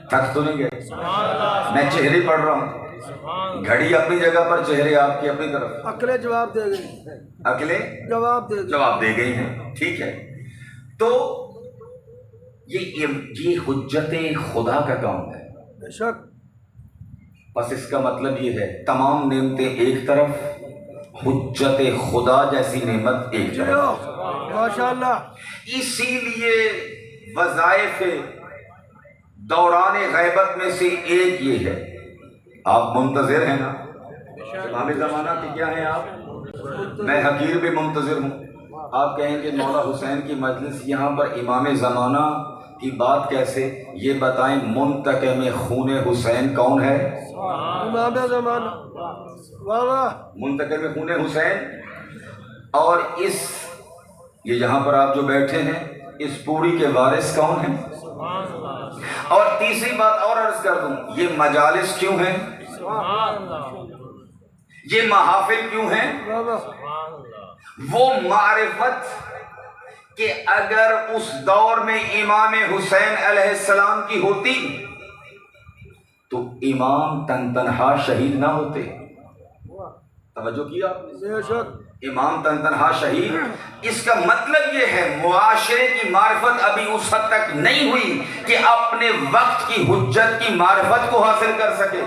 تھک تو نہیں گئے؟ میں چہرے پڑھ رہا ہوں، گھڑی اپنی جگہ پر، چہرے آپ کی اپنی طرف، عقلیں جواب دے گئی، عقلیں جواب دے گئی ہیں، ٹھیک ہے۔ تو یہ حجت خدا کا کام ہے، بے شک۔ بس اس کا مطلب یہ ہے تمام نعمتیں ایک طرف، حجت خدا جیسی نعمت ایک طرف۔ ماشاءاللہ۔ اسی لیے وظائف دوران غیبت میں سے ایک یہ ہے، آپ منتظر ہیں نا؟ امام زمانہ کے کیا ہیں آپ؟ میں حقیر بھی منتظر ہوں۔ آپ کہیں گے مولا حسین کی مجلس، یہاں پر امام زمانہ کی بات کیسے؟ یہ بتائیں منتقم خون حسین کون ہے؟ امام زمانہ، واہ واہ۔ منتقم خون حسین۔ اور یہ یہاں پر آپ جو بیٹھے ہیں، اس پوری کے وارث کون ہیں؟ اور تیسری بات اور عرض کر دوں، یہ مجالس کیوں ہیں؟ یہ محافل کیوں ہیں؟ وہ معرفت کہ اگر اس دور میں امام حسین علیہ السلام کی ہوتی تو امام تنہا شہید نہ ہوتے۔ توجہ کیا آپ نے؟ بے شک۔ امام تنہا شہید، اس کا مطلب یہ ہے معاشرے کی معرفت ابھی اس حد تک نہیں ہوئی کہ اپنے وقت کی حجت کی معرفت کو حاصل کر سکے۔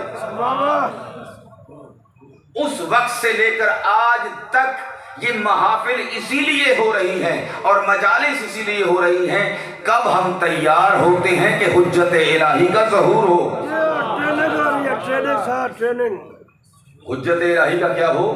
اس وقت سے لے کر آج تک یہ محافل اسی لیے ہو رہی ہیں اور مجالس اسی لیے ہو رہی ہیں، کب ہم تیار ہوتے ہیں کہ حجت الہی کا ظہور ہو۔ حجت الہی کا کیا ہو؟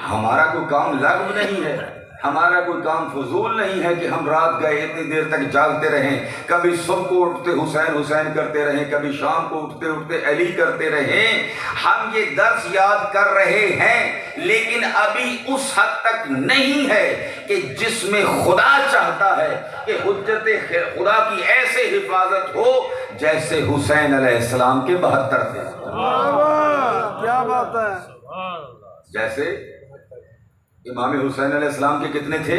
ہمارا کوئی کام لغو نہیں ہے، ہمارا کوئی کام فضول نہیں ہے کہ ہم رات گئے اتنی دیر تک جاگتے رہیں، کبھی صبح کو اٹھتے حسین حسین کرتے رہیں، کبھی شام کو اٹھتے اٹھتے علی کرتے رہیں۔ ہم یہ درس یاد کر رہے ہیں، لیکن ابھی اس حد تک نہیں ہے کہ جس میں خدا چاہتا ہے کہ حجت خدا کی ایسے حفاظت ہو جیسے حسین علیہ السلام کے 72 تھے۔ کیا بات ہے! جیسے امام حسین علیہ السلام کے کتنے تھے؟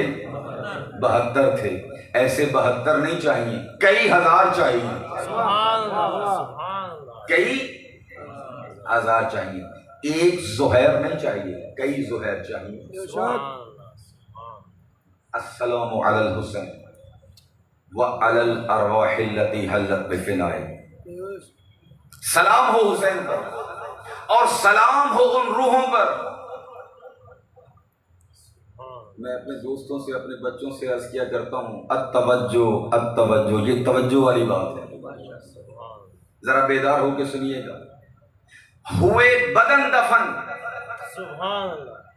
72 تھے۔ ایسے 72 نہیں چاہیے، کئی ہزار چاہیے، کئی ہزار چاہیے، ایک زہیر نہیں چاہیے، کئی زہیر چاہیے۔ السلام علی الحسین وعلی الارواح التي حلت بفنائه، سلام ہو حسین پر اور سلام ہو ان روحوں پر۔ میں اپنے دوستوں سے اپنے بچوں سے عرض کیا کرتا ہوں، التوجہ التوجہ، یہ توجہ والی بات ہے، ذرا بیدار ہو کے سنیے گا۔ ہوئے بدن دفن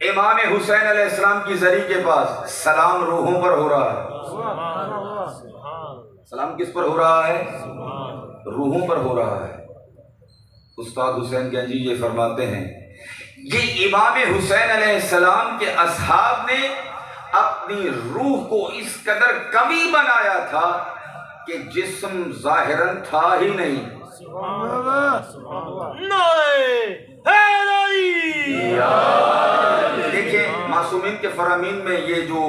امام حسین علیہ السلام کی زری کے پاس، سلام روحوں پر ہو رہا ہے۔ سلام کس پر ہو رہا ہے؟ روحوں پر ہو رہا ہے۔ استاد حسین گنجی یہ فرماتے ہیں، یہ امام حسین علیہ السلام کے اصحاب نے اپنی روح کو اس قدر قوی بنایا تھا کہ جسم ظاہراً تھا ہی نہیں۔ دیکھیں معصومین کے فرامین میں یہ جو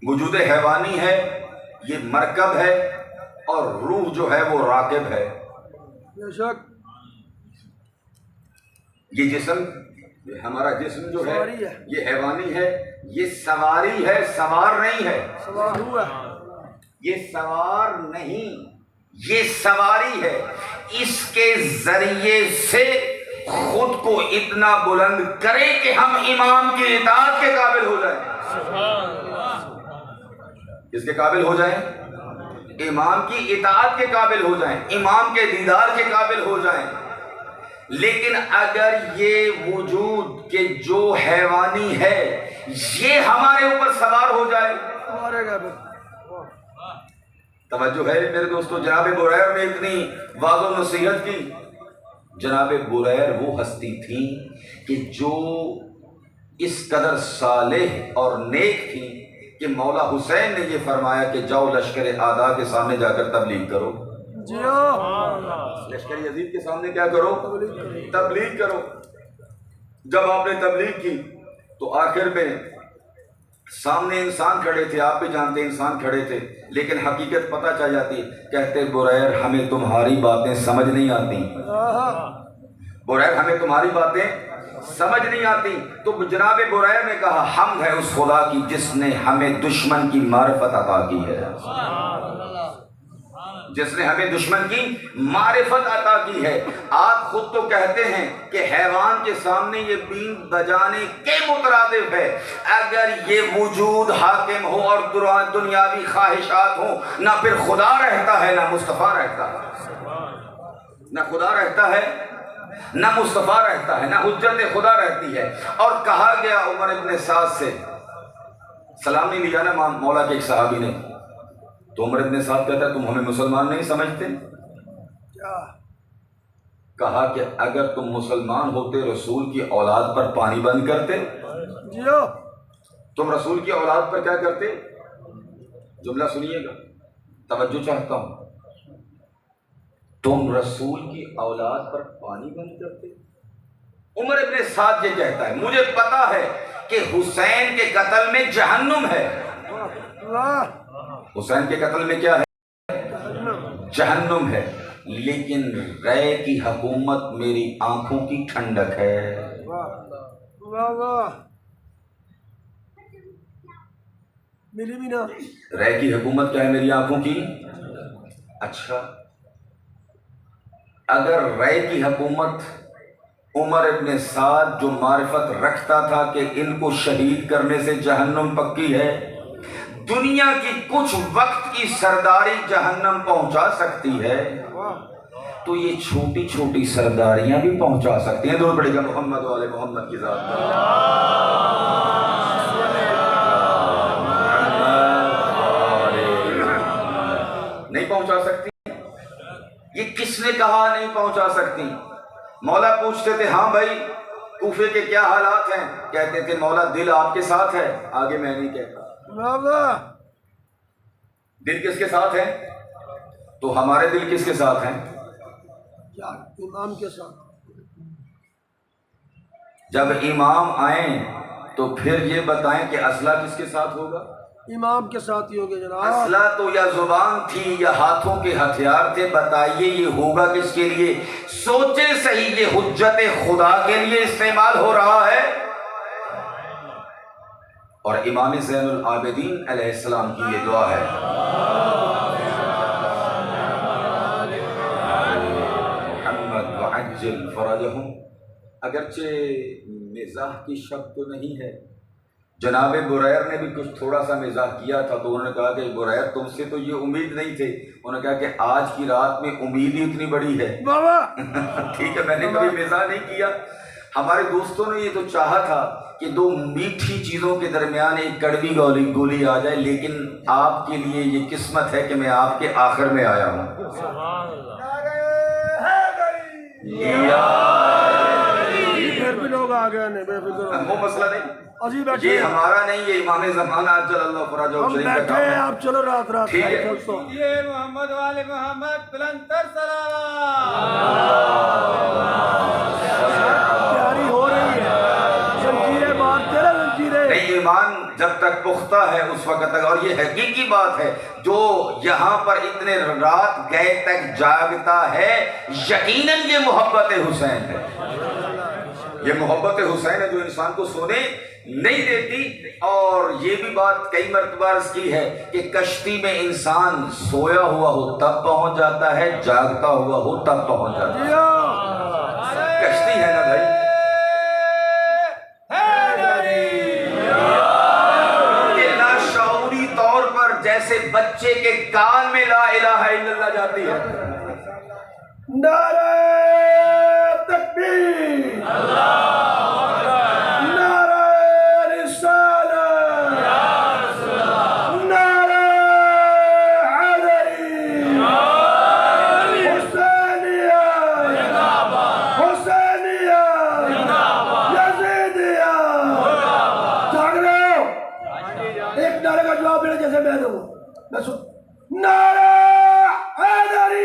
وجود حیوانی ہے یہ مرکب ہے، اور روح جو ہے وہ راکب ہے۔ یہ جسم، ہمارا جسم جو ہے یہ حیوانی ہے، یہ سواری ہے، سوار نہیں ہے، یہ سوار نہیں، یہ سواری ہے۔ اس کے ذریعے سے خود کو اتنا بلند کرے کہ ہم امام کی اطاعت کے قابل ہو جائیں۔ کس کے قابل ہو جائیں؟ امام کی اطاعت کے قابل ہو جائیں، امام کے دیدار کے قابل ہو جائیں۔ لیکن اگر یہ وجود کہ جو حیوانی ہے یہ ہمارے اوپر سوار ہو جائے، توجہ ہے میرے دوستو؟ جناب بریر نے اتنی واضح و نصیحت کی۔ جناب بریر وہ ہستی تھی کہ جو اس قدر صالح اور نیک تھی کہ مولا حسین نے یہ فرمایا کہ جاؤ لشکر اعداء کے سامنے جا کر تبلیغ کرو۔ لشکر یزید کے سامنے کیا کرو؟ تبلیغ کرو۔ جب آپ نے تبلیغ کی تو آخر میں سامنے انسان کھڑے تھے، آپ بھی جانتے انسان کھڑے تھے، لیکن حقیقت پتہ چل جاتی، کہتے بریر ہمیں تمہاری باتیں سمجھ نہیں آتی، بریر ہمیں تمہاری باتیں سمجھ نہیں آتی۔ تو جناب بریر نے کہا حمد ہے اس خدا کی جس نے ہمیں دشمن کی معرفت عطا کی ہے، جس نے ہمیں دشمن کی معرفت عطا کی ہے۔ آپ خود تو کہتے ہیں کہ حیوان کے سامنے یہ بین بجانے کے مترادف ہے۔ اگر یہ وجود حاکم ہو اور دنیاوی خواہشات ہوں، نہ پھر خدا رہتا ہے نہ مصطفیٰ رہتا ہے، نہ خدا رہتا ہے نہ مصطفیٰ رہتا ہے، نہ حجت خدا رہتی ہے۔ اور کہا گیا عمر ابن سعد سے، سلام نہیں لیا نا مولا کے ایک صحابی نے، تو عمر ابن سعد کہتا ہے تم ہمیں مسلمان نہیں سمجھتے؟ کہا کہ اگر تم مسلمان ہوتے رسول کی اولاد پر پانی بند کرتے، تم رسول کی اولاد پر کیا کرتے؟ جملہ سنیے گا، توجہ چاہتا ہوں، تم رسول کی اولاد پر پانی بند کرتے؟ عمر ابن سعد یہ کہتا ہے مجھے پتا ہے کہ حسین کے قتل میں جہنم ہے، حسین کے قتل میں کیا ہے؟ جہنم ہے، لیکن رے کی حکومت میری آنکھوں کی ٹھنڈک ہے۔ رے کی حکومت کیا ہے؟ میری آنکھوں کی۔ اچھا، اگر رے کی حکومت عمر ابن سعد جو معرفت رکھتا تھا کہ ان کو شہید کرنے سے جہنم پکی ہے، دنیا کی کچھ وقت کی سرداری جہنم پہنچا سکتی ہے، تو یہ چھوٹی چھوٹی سرداریاں بھی پہنچا سکتی ہیں۔ درود پڑھے گا محمد والے محمد کی ذات پر۔ نہیں پہنچا سکتی؟ یہ کس نے کہا نہیں پہنچا سکتی؟ مولا پوچھتے تھے ہاں بھائی کوفے کے کیا حالات ہیں؟ کہتے تھے مولا دل آپ کے ساتھ ہے، آگے میں نہیں کہتا۔ دل کس کے ساتھ ہے؟ تو ہمارے دل کس کے ساتھ ہیں؟ امام کے ساتھ۔ جب امام آئیں تو پھر یہ بتائیں کہ اسلحہ کس کے ساتھ ہوگا؟ امام کے ساتھ ہی ہوگے جناب۔ اسلحہ تو یا زبان تھی یا ہاتھوں کے ہتھیار تھے، بتائیے یہ ہوگا کس کے لیے؟ سوچے صحیح، یہ حجت خدا کے لیے استعمال ہو رہا ہے؟ اور امام زین العابدین علیہ السلام کی یہ دعا ہے، محمد وعجل فرجہم۔ اگرچہ مزاح کی شک تو نہیں ہے، جناب بریر نے بھی کچھ تھوڑا سا مزاح کیا تھا، تو انہوں نے کہا کہ بریر تم سے تو یہ امید نہیں تھے، انہوں نے کہا کہ آج کی رات میں امید ہی اتنی بڑی ہے۔ ٹھیک ہے، میں نے کبھی مزاح نہیں کیا۔ ہمارے دوستوں نے یہ تو چاہا تھا کہ دو میٹھی چیزوں کے درمیان ایک کڑوی گولی آ جائے، لیکن آپ کے لیے یہ قسمت ہے کہ میں آپ کے آخر میں آیا ہوں۔ پھر بھی لوگ آ گئے، بے فکر وہ مسئلہ نہیں، عجیب یہ ہمارا نہیں، یہ امام زمانہ اجل اللہ فرجہ ہم شریف کا بیٹھے کام ہیں، ہے۔ آپ چلو رات رات ٹھیک ہے۔ یہ محمد والے محمد بلندر سلام۔ تیاری ہو رہی ہے، زنجیریں مارتے رہے زنجیریں۔ نہیں، ایمان جب تک پختہ ہے اس وقت تک، اور یہ حقیقی بات ہے، جو یہاں پر اتنے رات گئے تک جاگتا ہے، یقیناً یہ محبت حسین ہے، یہ محبت حسین ہے جو انسان کو سونے نہیں دیتی۔ اور یہ بھی بات کئی مرتبہ عرض کی ہے کہ کشتی میں انسان سویا ہوا ہو تب پہنچ جاتا ہے، جاگتا ہوا ہو تب پہنچ جاتا ہے۔ کشتی ہے نا بھائی، کہ لاشعوری طور پر جیسے بچے کے کان میں لا الہ الا اللہ جاتی ہے۔ نعرہ تکبیر، نعرہ رسالت، نعرہ حیدری، حسینیہ، حسینیہ، یزیدیہ۔ جاگ رہے ہو؟ ایک نعرے کا جواب میرے جیسے میں دوں، میں سن نعرہ حیدری۔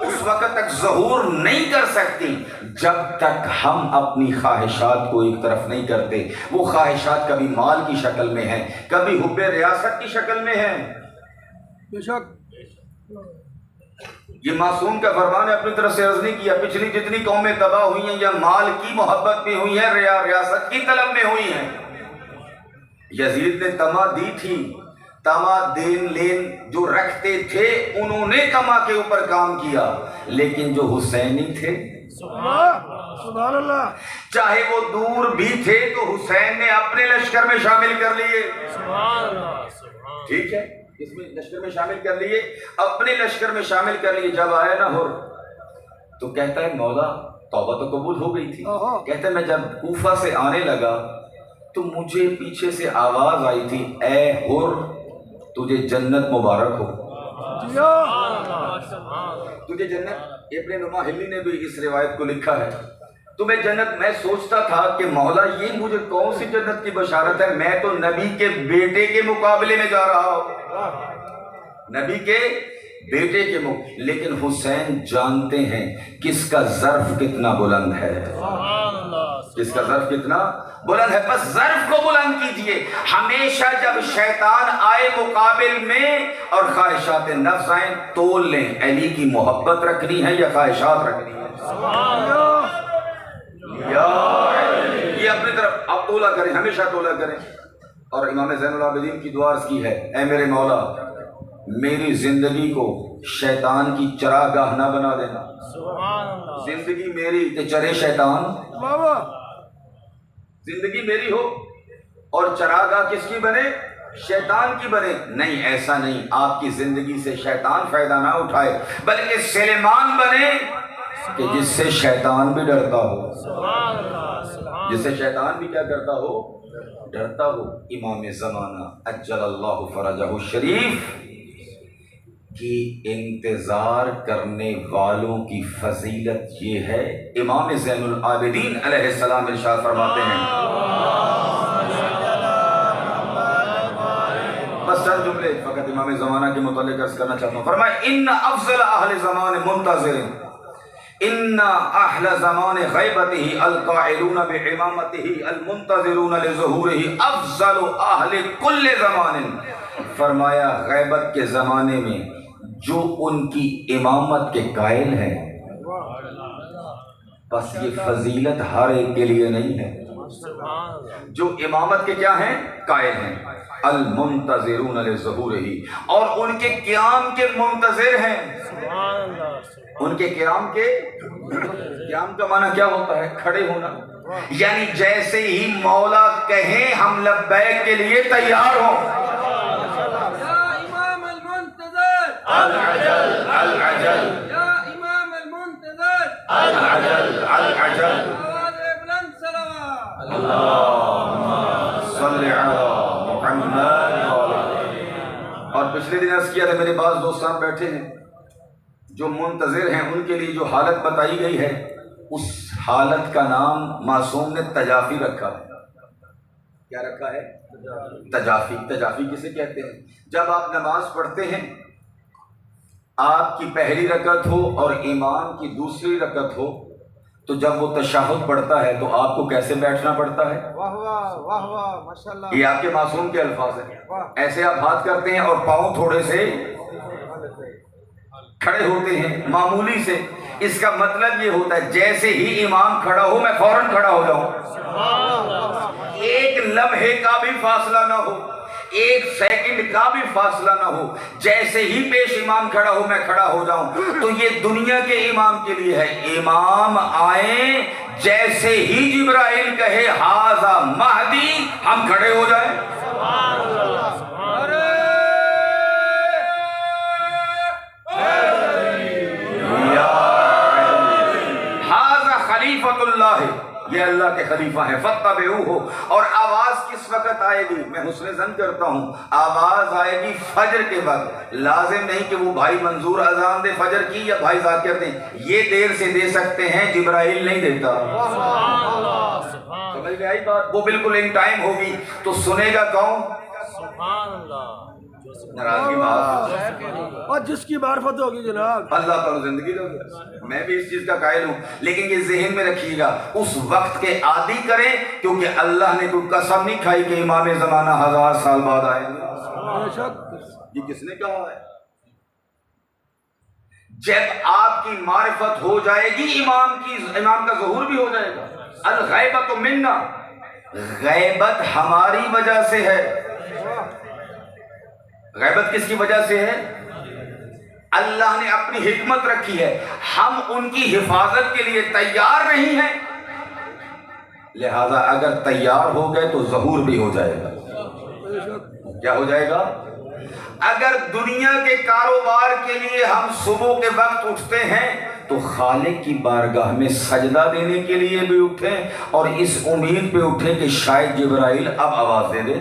اس وقت تک ظہور نہیں کر سکتی جب تک ہم اپنی خواہشات کو ایک طرف نہیں کرتے. وہ خواہشات کبھی مال کی شکل میں ہیں، کبھی حب ریاست کی شکل میں ہیں. بے شک یہ معصوم کا فرمان ہے، اپنی طرف سے عرض نہیں کیا. پچھلی جتنی قومیں تباہ ہوئی ہیں یا مال کی محبت میں ہوئی ہیں، ریاست کی طلب میں ہوئی ہیں. یزید نے طمع دی تھی، طمع دین لین جو رکھتے تھے انہوں نے طمع کے اوپر کام کیا، لیکن جو حسینی تھے سبحان اللہ، چاہے وہ دور بھی تھے تو حسین نے اپنے لشکر میں شامل کر لیے. ٹھیک ہے، اس میں لشکر میں شامل کر لیے، اپنے لشکر میں شامل کر لیے. جب آیا نا ہر تو کہتا ہے مولا توبہ تو قبول ہو گئی تھی. کہتا ہے میں جب کوفہ سے آنے لگا تو مجھے پیچھے سے آواز آئی تھی، اے ہر تجھے جنت مبارک ہو، تجھے جنت. ابن نما ہلی نے بھی اس روایت کو لکھا ہے، تمہیں جنت. میں سوچتا تھا کہ مولا یہ مجھے کون سی جنت کی بشارت ہے، میں تو نبی کے بیٹے کے مقابلے میں جا رہا ہوں، نبی کے بیٹے کے لیکن حسین جانتے ہیں کس کا ظرف کتنا بلند ہے، کس کا ظرف کتنا بلند ہے. بس ظرف کو بلند کیجئے. ہمیشہ جب شیطان آئے مقابل میں اور خواہشات نفس آئیں تول لیں، علی کی محبت رکھنی ہے یا خواہشات رکھنی ہے. یہ اپنی طرف آپ تولا کریں، ہمیشہ تولا کریں. اور امام زین العابدین کی دعا کی ہے، اے میرے مولا میری زندگی کو شیطان کی چراگاہ نہ بنا دینا. زندگی میری تے چرے شیطان، زندگی میری ہو اور چراگاہ کس کی بنے؟ شیطان کی بنے. نہیں، ایسا نہیں. آپ کی زندگی سے شیطان فائدہ نہ اٹھائے بلکہ سلیمان بنے کہ جس سے شیطان بھی ڈرتا ہو، جس سے شیطان بھی کیا کرتا ہو؟ ڈرتا ہو. امام زمانہ عجل اللہ فرجہ الشریف کی انتظار کرنے والوں کی فضیلت یہ ہے. امام زین العابدین علیہ السلام ارشاد فرماتے ہیں، بس چند جملے فقط امام زمانہ کے متعلق عرض کرنا چاہتا ہوں. فرمائے ان افضل اہل زمان منتظر، ان اہل زمان غیبتہ القائلون بعمامتہ المنتظرون لظہورہ افضل اہل کل زمان. فرمایا غیبت کے زمانے میں جو ان کی امامت کے قائل ہیں، بس یہ فضیلت ہر ایک کے لیے نہیں ہے. جو امامت کے کیا ہیں؟ قائل ہیں. المنتظرون لظہورہ، اور ان کے قیام کے منتظر ہیں. ان کے قیام کے، قیام کا معنی کیا ہوتا ہے؟ کھڑے ہونا. یعنی جیسے ہی مولا کہیں ہم لبیک کے لیے تیار ہوں. العجل العجل یا امام المنتظر، العجل العجل. آواز بلند صلوات. اللہم صلی علی محمد. اور پچھلے دن عرض کیا تھا، میرے بعض دوستان بیٹھے ہیں جو منتظر ہیں، ان کے لیے جو حالت بتائی گئی ہے اس حالت کا نام معصوم نے تجافی رکھا ہے. کیا رکھا ہے؟ تجافی. تجافی کسے کہتے ہیں؟ جب آپ نماز پڑھتے ہیں، آپ کی پہلی رکعت ہو اور امام کی دوسری رکعت ہو، تو جب وہ تشہد پڑھتا ہے تو آپ کو کیسے بیٹھنا پڑتا ہے؟ واہ واہ واہ واہ ماشاءاللہ. یہ آپ کے معصوم کے الفاظ ہیں. ایسے آپ ہاتھ کرتے ہیں اور پاؤں تھوڑے سے کھڑے ہوتے ہیں معمولی سے. اس کا مطلب یہ ہوتا ہے جیسے ہی امام کھڑا ہو میں فوراً کھڑا ہو جاؤں. ایک لمحے کا بھی فاصلہ نہ ہو، ایک سیکنڈ کا بھی فاصلہ نہ ہو. جیسے ہی پیش امام کھڑا ہو میں کھڑا ہو جاؤں. تو یہ دنیا کے امام کے لیے ہے. امام آئیں، جیسے ہی جبرائیل کہے ہاذا مہدی، ہم کھڑے ہو جائیں. ہاذا خلیفۃ اللہ، یہ اللہ کے خلیفہ ہیں. فاتبعوہ. اور آواز کس وقت آئے گی؟ میں حسن ظن کرتا ہوں آواز آئے گی فجر کے وقت. لازم نہیں کہ وہ بھائی منظور اذان دے فجر کی یا بھائی ذاکر دیں. یہ دیر سے دے سکتے ہیں، جبرائیل نہیں دیتا. سمجھ میں آئی بات؟ وہ بالکل ان ٹائم ہوگی. تو سنے گا کون؟ ناراضگی معاف، اور جس کی معرفت ہوگی جناب اللہ تعالیٰ زندگی دو گے. میں بھی اس چیز کا قائل ہوں، لیکن یہ ذہن میں رکھیے گا اس وقت کے عادی کریں، کیونکہ اللہ نے کوئی قسم نہیں کھائی کہ امام زمانہ 1000 سال بعد آئیں گے. بے شک. یہ کس نے کہا ہے؟ جب آپ کی معرفت ہو جائے گی امام کا ظہور بھی ہو جائے گا. الغیبت منا، غیبت ہماری وجہ سے ہے. غیبت کس کی وجہ سے ہے؟ اللہ نے اپنی حکمت رکھی ہے، ہم ان کی حفاظت کے لیے تیار نہیں ہیں، لہذا اگر تیار ہو گئے تو ظہور بھی ہو جائے گا. کیا ہو جائے گا؟ اگر دنیا کے کاروبار کے لیے ہم صبح کے وقت اٹھتے ہیں تو خالق کی بارگاہ میں سجدہ دینے کے لیے بھی اٹھیں اور اس امید پہ اٹھیں کہ شاید جبرائیل اب آواز دے دے.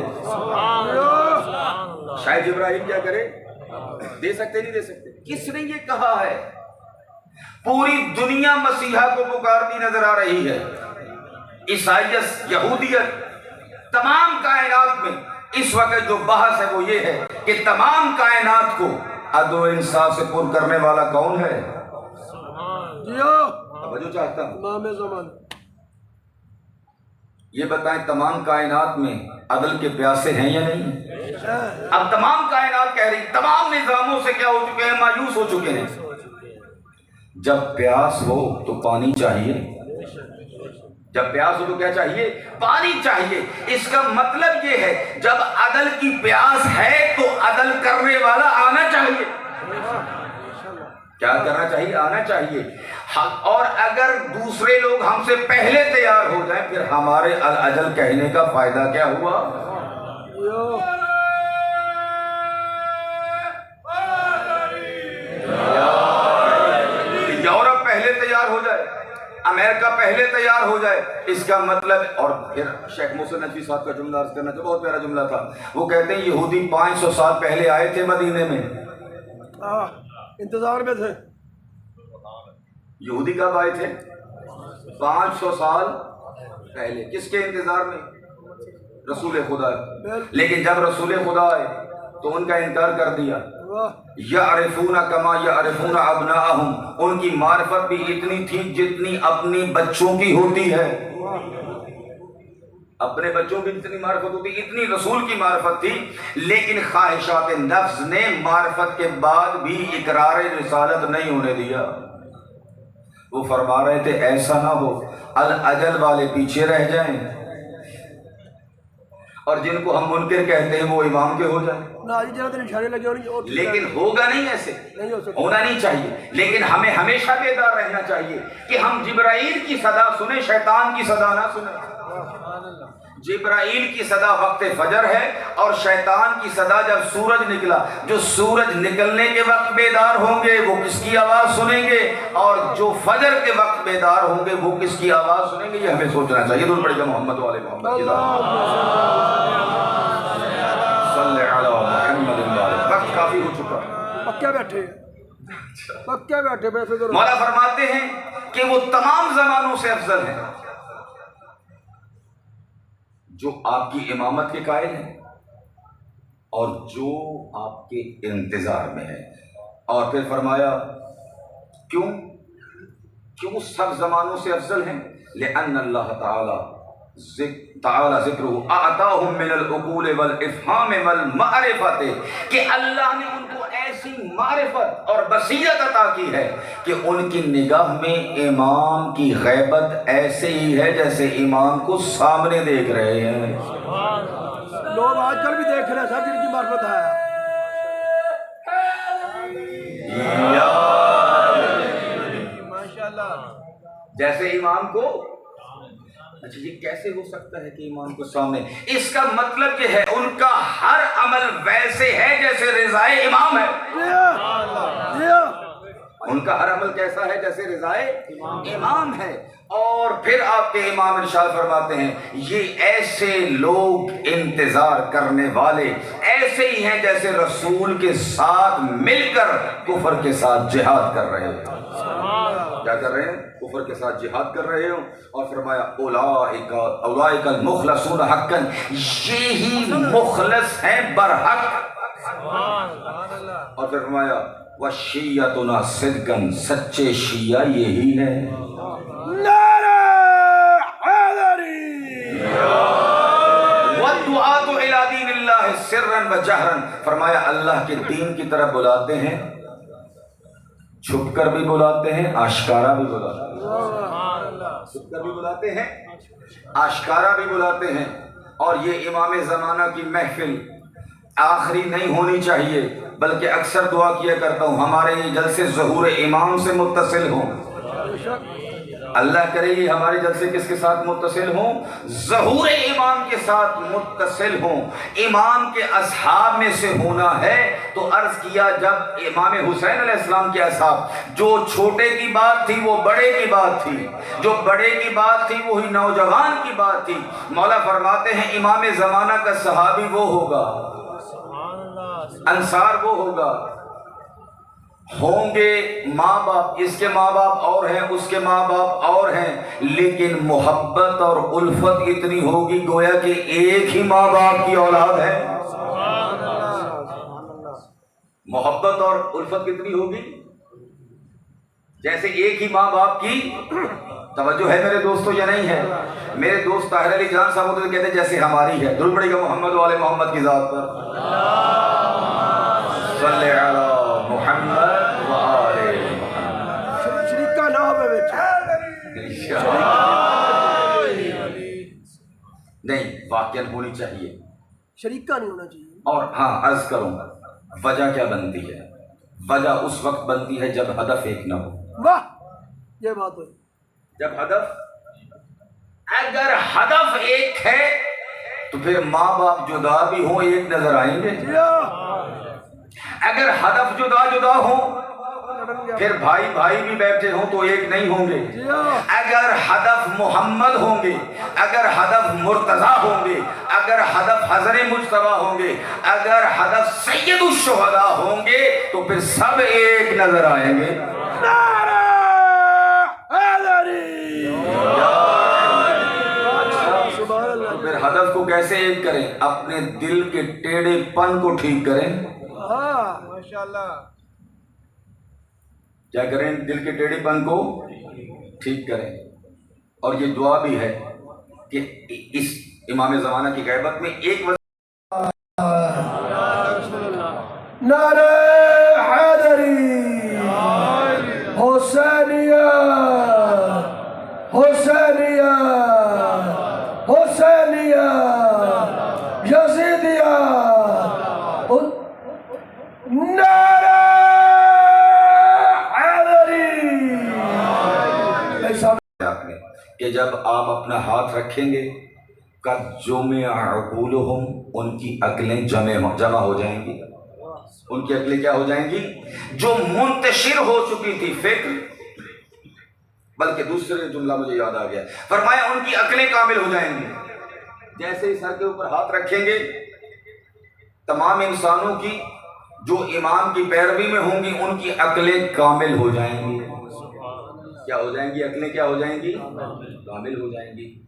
شاید جبرائیل کیا کرے؟ دے سکتے نہیں دے سکتے. کس نے یہ کہا ہے؟ پوری دنیا مسیحا کو پکارتی نظر آ رہی ہے. عیسائیت، یہودیت، تمام کائنات میں اس وقت جو بحث ہے وہ یہ ہے کہ تمام کائنات کو عدل و انصاف سے پر کرنے والا کون ہے؟ توجہ چاہتا ہوں. امام زمان. یہ بتائیں تمام کائنات میں عدل کے پیاسے ہیں یا نہیں؟ اب تمام کائنات کہہ رہی تمام نظاموں سے کیا ہو چکے ہیں؟ مایوس ہو چکے ہیں. جب پیاس ہو تو پانی چاہیے. جب پیاس ہو تو کیا چاہیے؟ پانی چاہیے. اس کا مطلب یہ ہے جب عدل کی پیاس ہے تو عدل کرنے والا آنا چاہیے. کیا کرنا چاہیے؟ آنا چاہیے. اور اگر دوسرے لوگ ہم سے پہلے تیار ہو جائیں پھر ہمارے العجل کہنے کا فائدہ کیا ہوا؟ یورپ پہلے تیار ہو جائے، امریکہ پہلے تیار ہو جائے، اس کا مطلب. اور پھر شیخ محسن ندوی صاحب کا جملہ عرض کرنا جو بہت پیارا جملہ تھا. وہ کہتے ہیں یہودی 500 سال پہلے آئے تھے مدینے میں. انتظار میں تھے. یہودی کب آئے تھے؟ 500 سال پہلے. کس کے انتظار میں؟ رسول خدا. لیکن جب رسول خدا آئے تو ان کا انکار کر دیا. یعرفون کما یعرفون ابناءہم، ان کی معرفت بھی اتنی تھی جتنی اپنی بچوں کی ہوتی ہے. اپنے بچوں کی جتنی معرفت ہوتی اتنی رسول کی معرفت تھی. لیکن خواہشات نفس نے معرفت کے بعد بھی اقرار رسالت نہیں ہونے دیا. وہ فرما رہے تھے ایسا نہ ہو العجل والے پیچھے رہ جائیں اور جن کو ہم منکر کہتے ہیں وہ امام کے ہو جائیں. لیکن ہوگا نہیں، ایسے ہونا نہیں چاہیے. لیکن ہمیں ہمیشہ بیدار رہنا چاہیے کہ ہم جبرائیل کی صدا سنیں، شیطان کی صدا نہ سنیں. جبرائیل کی صدا وقت فجر ہے اور شیطان کی صدا جب سورج نکلا. جو سورج نکلنے کے وقت بیدار ہوں گے وہ کس کی آواز سنیں گے، اور جو فجر کے وقت بیدار ہوں گے وہ کس کی آواز سنیں گے. یہ ہمیں سوچنا چاہیے. دور پڑے گا محمد والے محمد صلی علی محمد. وقت کافی ہو چکا. پکے بیٹھے پکے بیٹھے پیسے. مولا فرماتے ہیں کہ وہ تمام زمانوں سے افضل ہیں جو آپ کی امامت کے قائل ہیں اور جو آپ کے انتظار میں ہے. اور پھر فرمایا کیوں سب زمانوں سے افضل ہیں؟ لأن اللہ تعالی ذکرہ اعطاہم من العقول والافہام والمعرفت، کہ اللہ نے ان کو ایسی معرفت اور بصیرت عطا کی ہے کہ ان کی نگاہ میں امام کی غیبت ایسے ہی ہے جیسے امام کو سامنے دیکھ رہے ہیں. لوگ آج کل بھی دیکھ رہے ہیں سب جن کی معرفت ہے. جیسے امام کو. اچھا یہ کیسے ہو سکتا ہے کہ امام کو سامنے؟ اس کا مطلب یہ ہے ان کا ہر عمل ویسے ہے جیسے رضائے امام ہے. ان کا ہر عمل کیسا ہے؟ جیسے رضائے امام ہے. اور پھر آپ کے امام ارشاد فرماتے ہیں یہ ایسے لوگ انتظار کرنے والے ایسے ہی ہیں جیسے رسول کے ساتھ مل کر کفر کے ساتھ جہاد کر رہے ہیں. کیا کر رہے ہیں؟ کفر کے ساتھ جہاد کر رہے ہوں. اور فرمایا اولئک المخلصون حقا، یہی مخلص ہیں برحق. اور پھر فرمایا وَشِیَّتُنَا صِدْقًا، سچے شیعہ یہی ہے۔ نعرہ حیدری وَالدُّعَاةُ إِلَىٰ دِينِ اللَّهِ سِرًّا وَجَهْرًا، فرمایا اللہ کے دین کی طرف بلاتے ہیں، چھپ کر بھی بلاتے ہیں، آشکارا بھی بلاتے ہیں، چھپ کر بھی بلاتے ہیں، آشکارا بھی بلاتے ہیں۔ اور یہ امام زمانہ کی محفل آخری نہیں ہونی چاہیے، بلکہ اکثر دعا کیا کرتا ہوں ہمارے یہ جلسے ظہور امام سے متصل ہوں۔ اللہ کرے یہ ہمارے جلسے کس کے ساتھ متصل ہوں؟ ظہور امام کے ساتھ متصل ہوں۔ امام کے اصحاب میں سے ہونا ہے تو عرض کیا، جب امام حسین علیہ السلام کے اصحاب، جو چھوٹے کی بات تھی وہ بڑے کی بات تھی، جو بڑے کی بات تھی وہی نوجوان کی بات تھی۔ مولا فرماتے ہیں امام زمانہ کا صحابی وہ ہوگا، انصار وہ ہوگا، ہوں گے ماں باپ، اس کے ماں باپ اور ہیں، اس کے ماں باپ اور ہیں، لیکن محبت اور الفت اتنی ہوگی گویا کہ ایک ہی ماں باپ کی اولاد ہے۔ محبت اور الفت کتنی ہوگی؟ جیسے ایک ہی ماں باپ کی، توجہ ہے میرے دوستو یا نہیں ہے؟ میرے دوست طاہر علی جان صاحب ہوتے کہتے ہیں جیسے ہماری ہے۔ درود پڑھیے گا محمد والے محمد کی ذات پر، صلی علی محمد وآلِ محمد۔ شریکہ نام ہے نہیں، واقعاً ہونی چاہیے۔ شریکہ نہیں ہونا چاہیے۔ اور ہاں عرض کروں، وجہ کیا بنتی ہے؟ وجہ اس وقت بنتی ہے جب ہدف ایک نہ ہو۔ واہ، یہ بات ہوئی۔ جب اگر ہدف ایک ہے تو پھر ماں باپ جدا بھی ہوں ایک نظر آئیں گے۔ اگر ہدف جدا جدا ہوں پھر بھائی بھائی بھی بیٹھے ہوں تو ایک نہیں ہوں گے۔ اگر ہدف محمد ہوں گے، اگر ہدف مرتضیٰ ہوں گے، اگر ہدف حضرت مجتبیٰ ہوں گے، اگر ہدف سید الشہداء ہوں گے تو پھر سب ایک نظر آئیں گے۔ نعرہ حیدری۔ تو پھر ہدف کو کیسے ایک کریں؟ اپنے دل کے ٹیڑھے پن کو ٹھیک کریں۔ ماشاءاللہ۔ کیا کریں؟ دل کے ٹیڑھے پن کو ٹھیک کریں۔ اور یہ دعا بھی ہے کہ اس امام زمانہ کی غیبت میں ایک نعرہ حیدری، حسینیہ حسینیہ حسینیہ یزیدیہ، نعرہ حیدری۔ کہ جب آپ اپنا ہاتھ رکھیں گے قد جمع عقولہم، ان کی عقلیں جمع ہو جائیں گی۔ ان کی عقلیں کیا ہو جائیں گی؟ جو منتشر ہو چکی تھی فکر، بلکہ دوسرے جملہ مجھے یاد آ گیا، فرمایا ان کی عقلیں کامل ہو جائیں گی۔ جیسے ہی سر کے اوپر ہاتھ رکھیں گے تمام انسانوں کی جو امام کی پیروی میں ہوں گی ان کی عقلیں کامل ہو جائیں گی۔ کیا ہو جائیں گی؟ عقلیں کیا ہو جائیں گی؟ کامل ہو جائیں گی۔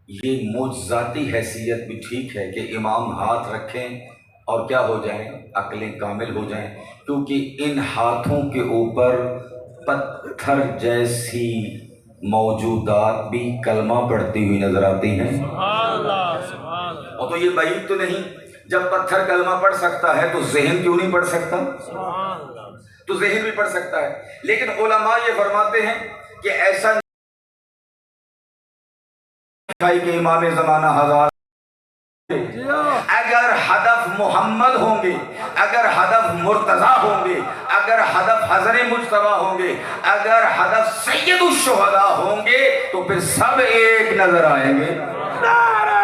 یہ معجزاتی حیثیت بھی ٹھیک ہے کہ امام ہاتھ رکھیں اور کیا ہو جائیں؟ عقلیں کامل ہو جائیں، کیونکہ ان ہاتھوں کے اوپر پتھر جیسی موجودات بھی کلمہ پڑھتی ہوئی نظر آتی ہیں۔ اور تو یہ بعید تو نہیں، جب پتھر کلمہ پڑھ سکتا ہے تو ذہن کیوں نہیں پڑھ سکتا؟ تو ذہن بھی پڑھ سکتا ہے۔ لیکن علماء یہ فرماتے ہیں کہ ایسا نہیں کہ امام زمانہ ہزار، اگر ہدف محمد ہوں گے، اگر ہدف مرتضیٰ ہوں گے، اگر ہدف حضرت مجتبیٰ ہوں گے، اگر ہدف سید الشہداء ہوں گے تو پھر سب ایک نظر آئیں گے۔ نعرہ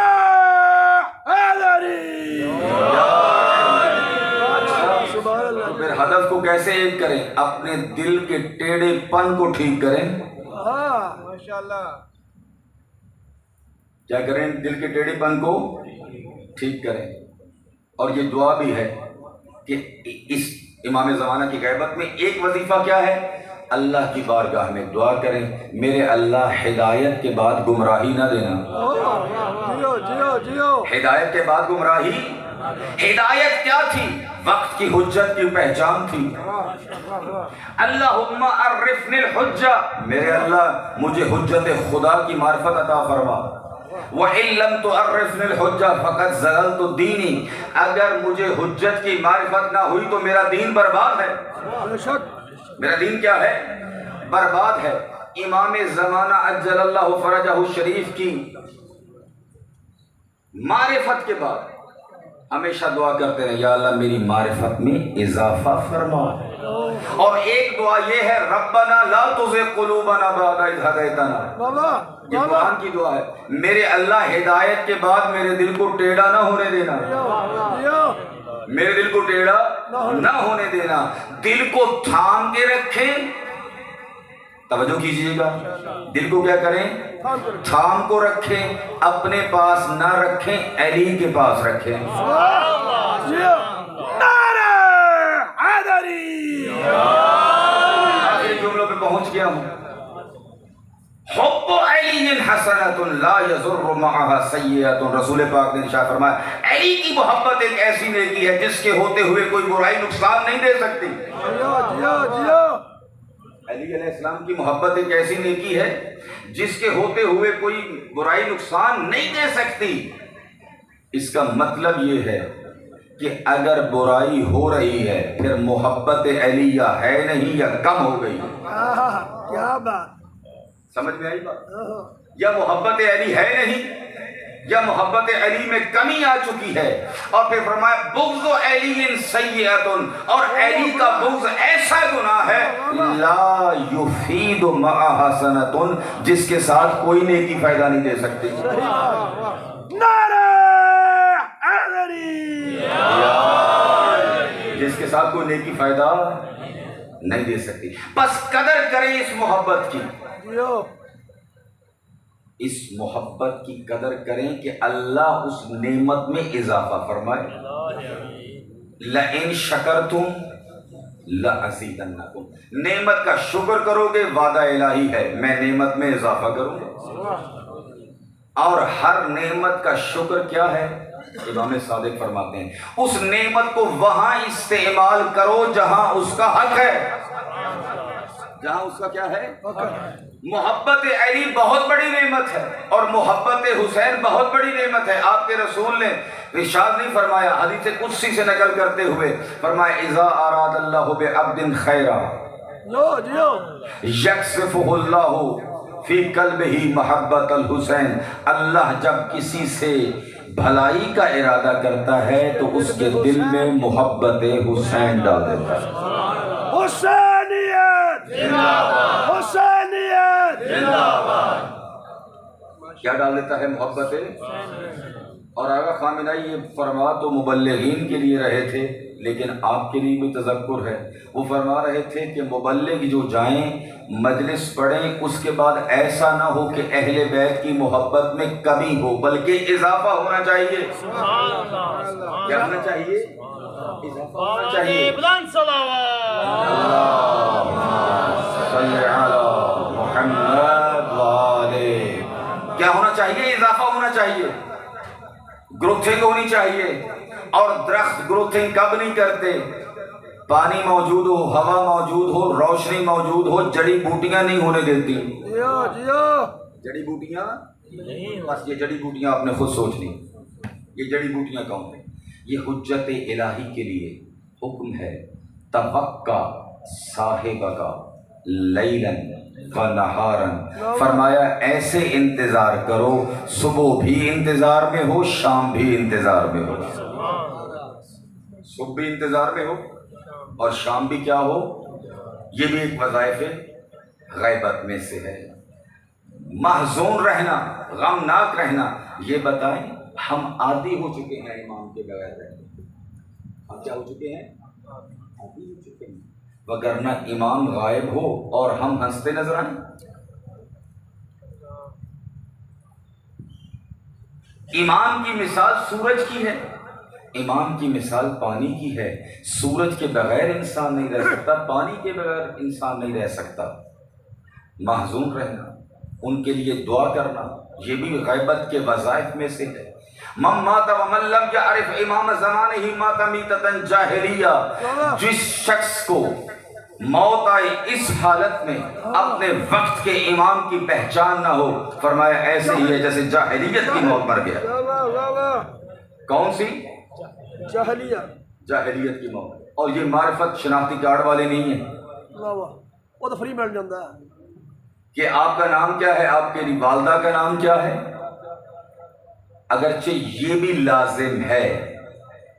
حیدری۔ تو پھر ہدف کو کیسے ایک کریں؟ اپنے دل کے ٹیڑھے پن کو ٹھیک کریں۔ ماشاءاللہ۔ کیا کریں؟ دل کے ٹیڑھے پن کو ٹھیک کریں۔ اور یہ دعا بھی ہے کہ اس امام زمانہ کی غیبت میں ایک وظیفہ کیا ہے؟ اللہ کی بارگاہ میں دعا کریں، میرے اللہ ہدایت کے بعد گمراہی نہ دینا۔ ہدایت کے بعد گمراہی ہدایت کیا تھی؟ وقت کی حجت کی پہچان تھی۔ اللہم عرفنی الحجہ، میرے اللہ مجھے حجت خدا کی معرفت عطا فرما۔ وَإِن لَّمْ تُعَرِّفْنِ الْحُجَّةَ فَقَدْ زَلَلْتُ دِينِي، اگر مجھے حجت کی معرفت نہ ہوئی تو میرا دین برباد ہے۔ میرا دین کیا ہے؟ برباد ہے۔ امام زمانہ عجل اللہ فرجہ الشریف کی معرفت کے بعد ہمیشہ دعا کرتے رہے، یا اللہ میری معرفت میں اضافہ فرما۔ اور ایک دعا یہ ہے، ربنا لا تزغ قلوبنا بعد اذ ہدیتنا، یہ قرآن کی دعا ہے، میرے اللہ ہدایت کے بعد میرے دل کو ٹیڑھا نہ ہونے دینا، میرے دل کو ٹیڑھا نہ ہونے دینا، دل کو تھام کے رکھیں۔ توجہ کیجئے گا، دل کو کیا کریں؟ تھام کو رکھیں، اپنے پاس نہ رکھیں، علی کے پاس رکھیں۔ نعرہ حیدری، آخری جملوں پہ پہنچ گیا ہوں۔ حب علی حسنۃ لا یضر معها سیئۃ، رسول پاک نے ارشاد فرمایا علی کی محبت ایک ایسی نیکی ہے جس کے ہوتے ہوئے کوئی برائی نقصان نہیں دے سکتی۔ علی علیہ السلام کی محبت ایک ایسی نیکی ہے جس کے ہوتے ہوئے کوئی برائی نقصان نہیں دے سکتی۔ اس کا مطلب یہ ہے کہ اگر برائی ہو رہی ہے پھر محبت علی یا ہے نہیں یا کم ہو گئی۔ کیا بات، سمجھ میں آئی بات؟ یا محبت علی ہے نہیں یا محبت علی میں کمی آ چکی ہے۔ اور پھر فرمایا بغض علی سیئۃ، اور علی کا بغض ایسا گناہ ہے لا یفید معها حسنۃ، جس کے ساتھ کوئی نیکی فائدہ نہیں دے سکتی۔ نعرہ حیدری، جس کے ساتھ کوئی نیکی فائدہ نہیں دے سکتی۔ بس قدر کریں اس محبت کی، اس محبت کی قدر کریں کہ اللہ اس نعمت میں اضافہ فرمائے۔ لَإِن شَكَرْتُمْ لَأَزِيدَنَّكُمْ، نعمت کا شکر کرو گے، وعدہ الہی ہے میں نعمت میں اضافہ کروں گا۔ اور ہر نعمت کا شکر کیا ہے؟ امام صادق فرماتے ہیں اس نعمت کو وہاں استعمال کرو جہاں اس کا حق ہے، جہاں اس کا کیا ہے؟ محبت علی بہت بڑی نعمت ہے اور محبت حسین بہت بڑی نعمت ہے۔ آپ کے رسول نے ارشاد نہیں فرمایا، حدیث قدسی سے نقل کرتے ہوئے فرمایا اذا اراد اللہ بعبد خیرا یکسفہ اللہ فی قلبہ محبت الحسین، اللہ جب کسی سے بھلائی کا ارادہ کرتا ہے تو اس کے دل میں محبت حسین ڈال دیتا ہے۔ حسینیت زندہ باد، حسینیت زندہ باد، کیا ڈال دیتا ہے؟ محبت۔ اور آغا خامنہئی یہ فرما تو مبلغین کے لیے رہے تھے، لیکن آپ کے لیے بھی تذکر ہے۔ وہ فرما رہے تھے کہ مبلغ جو جائیں مجلس پڑھیں، اس کے بعد ایسا نہ ہو کہ اہل بیت کی محبت میں کمی ہو، بلکہ اضافہ ہونا چاہیے۔ کیا ہونا چاہیے؟ اضافہ ہونا چاہیے۔ صلی علی محمد وآلہ، کیا ہونا چاہیے؟ اضافہ ہونا چاہیے، گروتھنگ ہونی چاہیے۔ اور درخت گروتھنگ کب نہیں کرتے؟ پانی موجود ہو، ہوا موجود ہو، روشنی موجود ہو، جڑی بوٹیاں نہیں ہونے دیتی۔ جڑی بوٹیاں، بس یہ جڑی بوٹیاں آپ نے خود سوچ لی، یہ جڑی بوٹیاں کون ہیں؟ یہ حجت الہی کے لیے حکم ہے، توقع صاحبہ کا لیلاً فنہاراً، فرمایا ایسے انتظار کرو صبح بھی انتظار میں ہو، شام بھی انتظار میں ہو، صبح بھی انتظار میں ہو اور شام بھی کیا ہو۔ یہ بھی ایک وظائف غیبت میں سے ہے۔ محزون رہنا، غمناک رہنا، یہ بتائیں ہم عادی ہو چکے ہیں امام کے بغیر رہنے، ہم کیا ہو چکے ہیں؟ عادی ہو چکے ہیں، وگرنہ امام غائب ہو اور ہم ہنستے نظر آئیں۔ امام کی مثال سورج کی ہے، امام کی مثال پانی کی ہے۔ سورج کے بغیر انسان نہیں رہ سکتا، پانی کے بغیر انسان نہیں رہ سکتا۔ محزون رہنا، ان کے لیے دعا کرنا، یہ بھی غیبت کے وظائف میں سے ہے۔ من مات ومن لم یعرف امام زمانہ مات میتۃ جاہلیہ، جس شخص کو موت آئی اس حالت میں اپنے وقت کے امام کی پہچان نہ ہو، فرمایا ایسے ہی ہے جیسے جاہلیت کی موت مر گیا۔ کون سی؟ جاہلیت کی موت۔ اور یہ معرفت شناختی کارڈ والے نہیں ہیں وہ تو فری مل جاتا ہے کہ آپ کا نام کیا ہے، آپ کے والدہ کا نام کیا ہے، اگرچہ یہ بھی لازم ہے،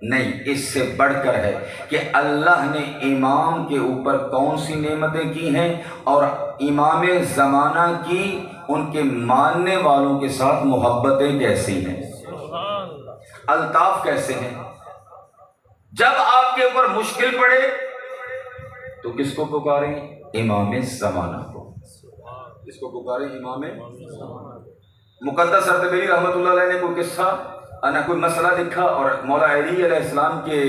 نہیں، اس سے بڑھ کر ہے کہ اللہ نے امام کے اوپر کون سی نعمتیں کی ہیں اور امام زمانہ کی ان کے ماننے والوں کے ساتھ محبتیں کیسی ہیں، الطاف کیسے ہیں۔ جب آپ کے اوپر مشکل پڑے تو کس کو پکاریں؟ امام زمانہ کو۔ کس کو پکاریں؟ امام۔ مقدس اردبیلی رحمۃ اللہ علیہ نے کوئی قصہ نہ کوئی مسئلہ لکھا اور مولا علی علیہ السلام کے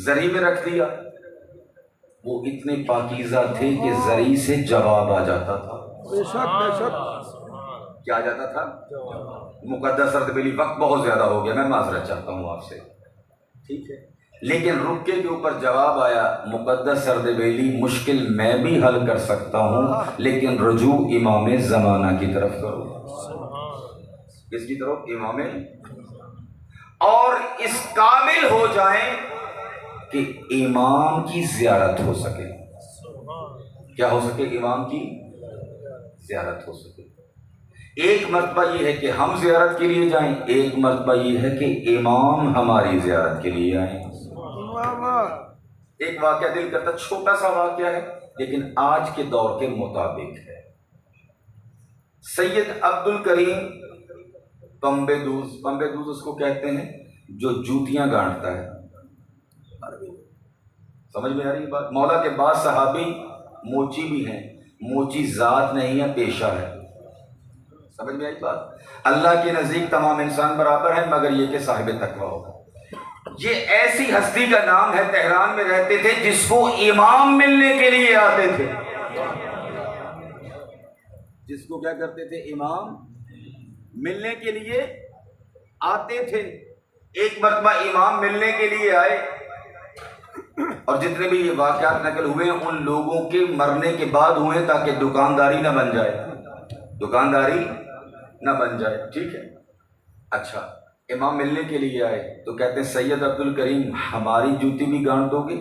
ذریعے میں رکھ دیا، وہ اتنے پاکیزہ تھے کہ ذریعے سے جواب آ جاتا تھا۔ بے شک بے شک۔ کیا آ جاتا تھا؟ مقدس اردبیلی، وقت بہت زیادہ ہو گیا، میں معذرت چاہتا ہوں آپ سے، ٹھیک ہے، لیکن رکے کے اوپر جواب آیا، مقدس اردبیلی مشکل میں بھی حل کر سکتا ہوں لیکن رجوع امام زمانہ کی طرف کرو۔ کس کی طرف؟ امام۔ اور اس قابل ہو جائیں کہ امام کی زیارت ہو سکے۔ کیا ہو سکے؟ امام کی زیارت ہو سکے۔ ایک مرتبہ یہ ہے کہ ہم زیارت کے لیے جائیں، ایک مرتبہ یہ ہے کہ امام ہماری زیارت کے لیے آئیں۔ ایک واقعہ دل کرتا، چھوٹا سا واقعہ ہے لیکن آج کے دور کے مطابق ہے۔ سید عبد الکریم پمبے دوز اس کو کہتے ہیں جو جوتیاں گانٹتا ہے، سمجھ میں آ رہی ہے بات؟ مولا کے بعد صحابی موچی بھی ہیں، موچی ذات نہیں ہے، پیشہ ہے، سمجھ میں آئی بات؟ اللہ کے نزدیک تمام انسان برابر ہیں مگر یہ کہ صاحب تقویٰ ہوگا۔ یہ ایسی ہستی کا نام ہے، تہران میں رہتے تھے، جس کو امام ملنے کے لیے آتے تھے۔ جس کو کیا کرتے تھے؟ امام ملنے کے لیے آتے تھے۔ ایک مرتبہ امام ملنے کے لیے آئے اور جتنے بھی یہ واقعات نقل ہوئے ہیں ان لوگوں کے مرنے کے بعد ہوئے تاکہ دکانداری نہ بن جائے، دکانداری نہ بن جائے، ٹھیک ہے۔ اچھا، امام ملنے کے لیے آئے تو کہتے ہیں سید عبد الکریم ہماری جوتی بھی گانٹ دو گے؟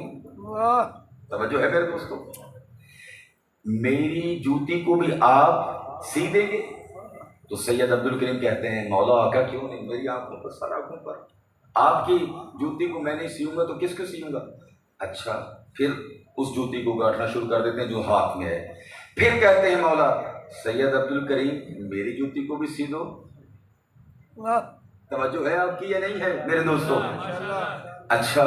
توجہ ہے میرے دوستو، میری جوتی کو بھی آپ سی دیں گے؟ تو سید عبد الکریم کہتے ہیں مولا آقا کیوں نہیں، میری آنکھوں پر، سر آنکھوں پر، آپ کی جوتی کو میں نہیں سیوں گا تو کس کو سیوں گا؟ اچھا، پھر اس جوتی کو گانٹنا شروع کر دیتے ہیں جو ہاتھ میں ہے۔ پھر کہتے ہیں مولا سید عبد الکریم میری جوتی کو بھی سی دو۔ توجہ ہے آپ کی یا نہیں ہے میرے دوستو؟ اچھا،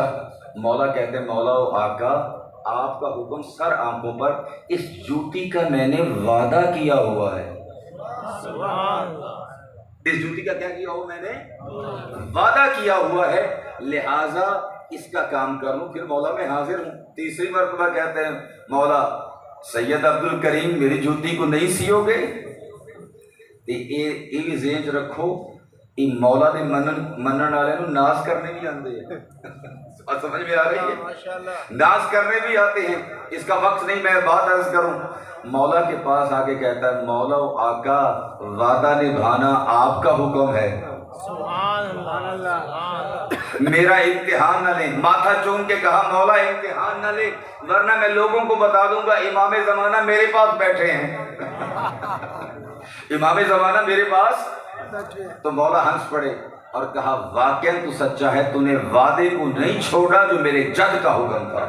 مولا کہتے ہیں مولا آقا آپ کا حکم، سر آنکھوں پر، اس جوتی کا میں نے وعدہ کیا ہوا ہے، اس جوتی کا کیا کیا ہوا؟ میں نے وعدہ کیا ہوا ہے، لہذا اس کا کام کر لوں، پھر مولا میں حاضر ہوں۔ تیسری مرتبہ کہتے ہیں مولا سید عبد الکریم میری جوتی کو نہیں سیو گے؟ یہ ذہن چ رکھو، مولا نے منن والے ناز کرنے بھی آتے ہیں، سمجھ میں آ رہی ہے؟ ناز کرنے بھی آتے ہیں، اس کا وقت نہیں میں بات عرض کروں۔ مولا کے پاس آ کے کہتا ہے مولا آقا وعدہ نبھانا آپ کا حکم ہے، میرا امتحان نہ لیں۔ ماتھا چوم کے کہا مولا امتحان نہ لیں ورنہ میں لوگوں کو بتا دوں گا امام زمانہ میرے پاس بیٹھے ہیں، امام زمانہ میرے پاس۔ تو مولا ہنس پڑے اور کہا واقعا تو سچا ہے، تو نے وعدے کو نہیں چھوڑا جو میرے جد کا حکم تھا،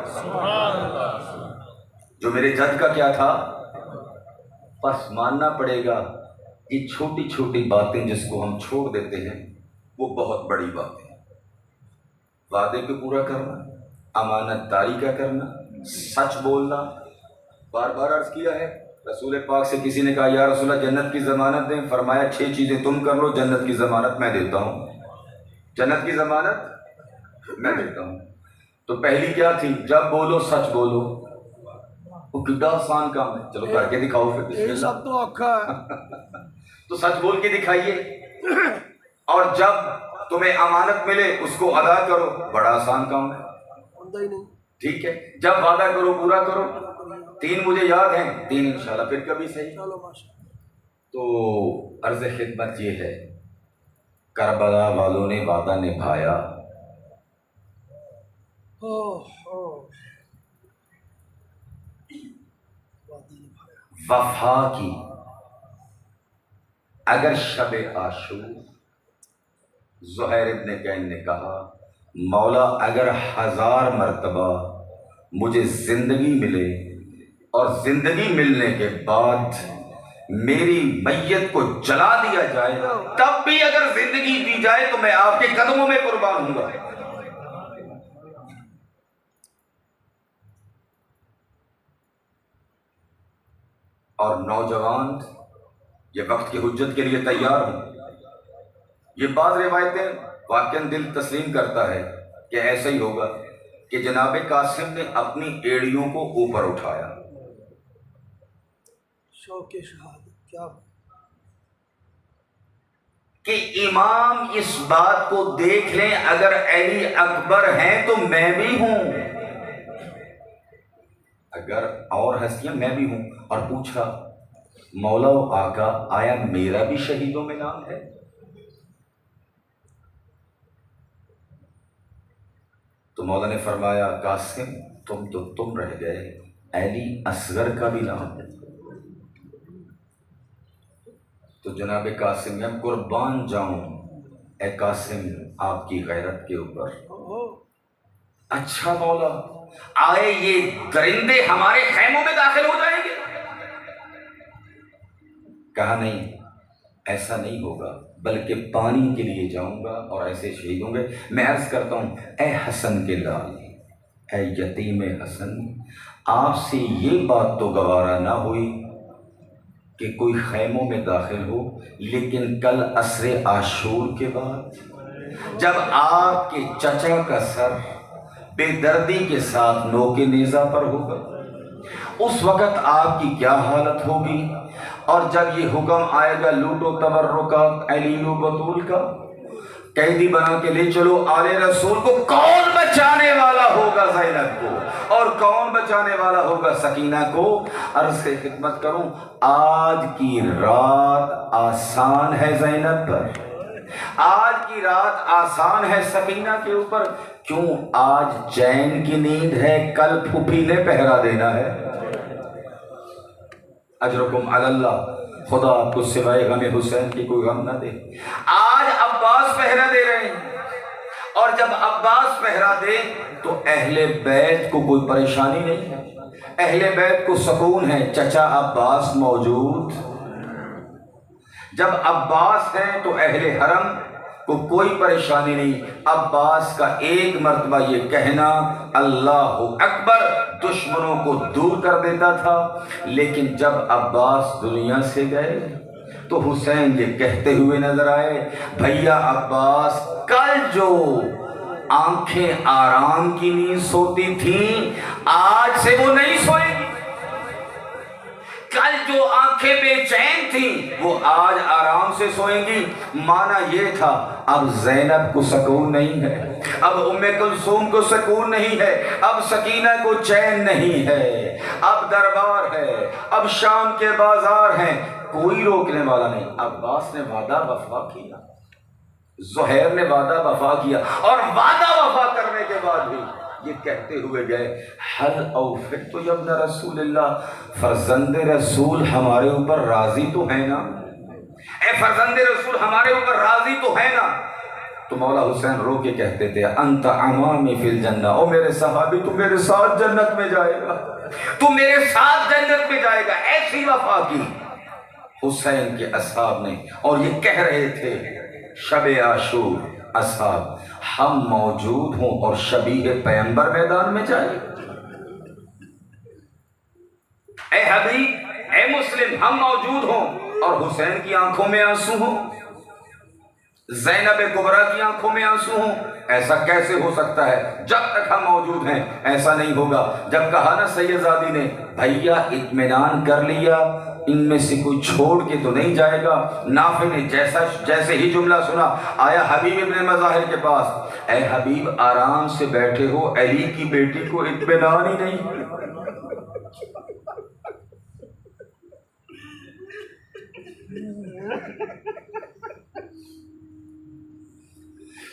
جو میرے جد کا کیا تھا، بس ماننا پڑے گا۔ یہ چھوٹی چھوٹی باتیں جس کو ہم چھوڑ دیتے ہیں وہ بہت بڑی بات ہے۔ وعدے کو پورا کرنا، امانت داری کا کرنا، سچ بولنا، بار بار عرض کیا ہے، رسول پاک سے کسی نے کہا یا رسول اللہ جنت کی ضمانت دیں، فرمایا 6 چیزیں تم کر لو، جنت کی ضمانت میں دیتا ہوں، جنت کی ضمانت میں دیتا ہوں۔ تو پہلی کیا تھی؟ جب بولو سچ بولو۔ وہ کتنا آسان کام ہے، چلو کر کے دکھاؤ پھر، بسم اللہ۔ سب تو اوکھا ہے، تو سچ بول کے دکھائیے۔ اور جب تمہیں امانت ملے اس کو ادا کرو، بڑا آسان کام ہے، بندہ ہی نہیں. ٹھیک ہے. جب وعدہ کرو پورا کرو. 3 مجھے یاد ہیں، 3 انشاءاللہ پھر کبھی صحیح. چلو ماشاء اللہ. تو عرض خدمت یہ ہے، کربلا والوں نے وعدہ نبھایا. وفا کی. اگر شب عاشور، زہیر ابن کین نے کہا مولا اگر 1000 مرتبہ مجھے زندگی ملے اور زندگی ملنے کے بعد میری میت کو جلا دیا جائے، تب بھی اگر زندگی دی جائے تو میں آپ کے قدموں میں قربان ہوں گا. اور نوجوان یہ وقت کی حجت کے لیے تیار ہوں. یہ بعض روایتیں واقعاً دل تسلیم کرتا ہے کہ ایسا ہی ہوگا کہ جناب قاسم نے اپنی ایڑیوں کو اوپر اٹھایا. شوق شہادت کیا کہ امام اس بات کو دیکھ لیں اگر علی اکبر ہیں تو میں بھی ہوں، اگر اور ہستیاں میں بھی ہوں. اور پوچھا مولا و آقا آیا میرا بھی شہیدوں میں نام ہے؟ تو مولا نے فرمایا قاسم تم تو تم رہ گئے، علی اصغر کا بھی نام ہے. تو جناب قاسم میں قربان جاؤں اے قاسم آپ کی غیرت کے اوپر. اچھا مولا آئے یہ درندے ہمارے خیموں میں داخل ہو جائیں گے؟ کہا نہیں ایسا نہیں ہوگا، بلکہ پانی کے لیے جاؤں گا اور ایسے شہید ہوں گے. میں عرض کرتا ہوں اے حسن کے لال، اے یتیم حسن، آپ سے یہ بات تو گوارا نہ ہوئی کہ کوئی خیموں میں داخل ہو، لیکن کل عصر عاشور کے بعد جب آپ کے چچا کا سر بے دردی کے ساتھ نوکے نیزہ پر ہوگا، اس وقت آپ کی کیا حالت ہوگی. اور جب یہ حکم آئے گا لوٹو تبرکات علی و بطول کا، قیدی بنا کے لے چلو آل رسول کو، کون بچانے والا ہوگا زینب کو اور کون بچانے والا ہوگا سکینہ کو؟ عرض سے خدمت کروں آج کی رات آسان ہے زینب پر، آج کی رات آسان ہے سکینہ کے اوپر. کیوں؟ آج چین کی نیند ہے، کل پھوپھی نے پہرا دینا ہے. اجرکم علی اللہ، خدا آپ کو سوائے غم حسین کی کوئی غم نہ دے. آج عباس پہرا دے رہے ہیں، اور جب عباس پہرا دے تو اہل بیت کو کوئی پریشانی نہیں ہے، اہل بیت کو سکون ہے. چچا عباس موجود، جب عباس ہیں تو اہل حرم کو کوئی پریشانی نہیں. عباس کا ایک مرتبہ یہ کہنا اللہ اکبر دشمنوں کو دور کر دیتا تھا. لیکن جب عباس دنیا سے گئے تو حسین یہ کہتے ہوئے نظر آئے بھیا عباس کل جو آنکھیں آرام کی نیند سوتی تھیں آج سے وہ نہیں سوئیں گی، کل جو آنکھیں بے چین تھیں وہ آج آرام سے سوئیں گی. معنی یہ تھا اب زینب کو سکون نہیں ہے، اب ام کلثوم کو سکون نہیں ہے، اب سکینہ کو چین نہیں ہے، اب دربار ہے، اب شام کے بازار ہیں، کوئی روکنے والا نہیں. عباس نے وعدہ وفا کیا، زہیر نے وعدہ وفا کیا، اور وعدہ وفا کرنے کے بعد بھی یہ کہتے ہوئے گئے حل اوفت یا ابن رسول اللہ، فرزند رسول ہمارے اوپر راضی تو ہے نا، اے فرزند رسول ہمارے اوپر راضی تو ہے نا. تو مولا حسین رو کے کہتے تھے انت امامی فی الجنہ، او میرے صحابی تو میرے ساتھ جنت میں جائے گا، تو میرے ساتھ جنت میں جائے گا. ایسی وفا کی حسین کے اصحاب نے، اور یہ کہہ رہے تھے شب عاشور اصحاب ہم موجود ہوں اور شبیہ پیغمبر میدان میں جائے. اے حبیب، اے مسلم، ہم موجود ہوں اور حسین کی آنکھوں میں آنسو ہوں. زینب کبریٰ کی آنکھوں میں آنسو ہوں؟ ایسا کیسے ہو سکتا ہے؟ جب تک ہم موجود ہیں ایسا نہیں ہوگا۔ جب کہا نا سیدزادی نے بھیا اطمینان کر لیا، ان میں سے کوئی چھوڑ کے تو نہیں جائے گا، نافع نے جیسے ہی جملہ سنا آیا حبیب ابن مظاہر کے پاس، اے حبیب آرام سے بیٹھے ہو، علی کی بیٹی کو اطمینان ہی نہیں۔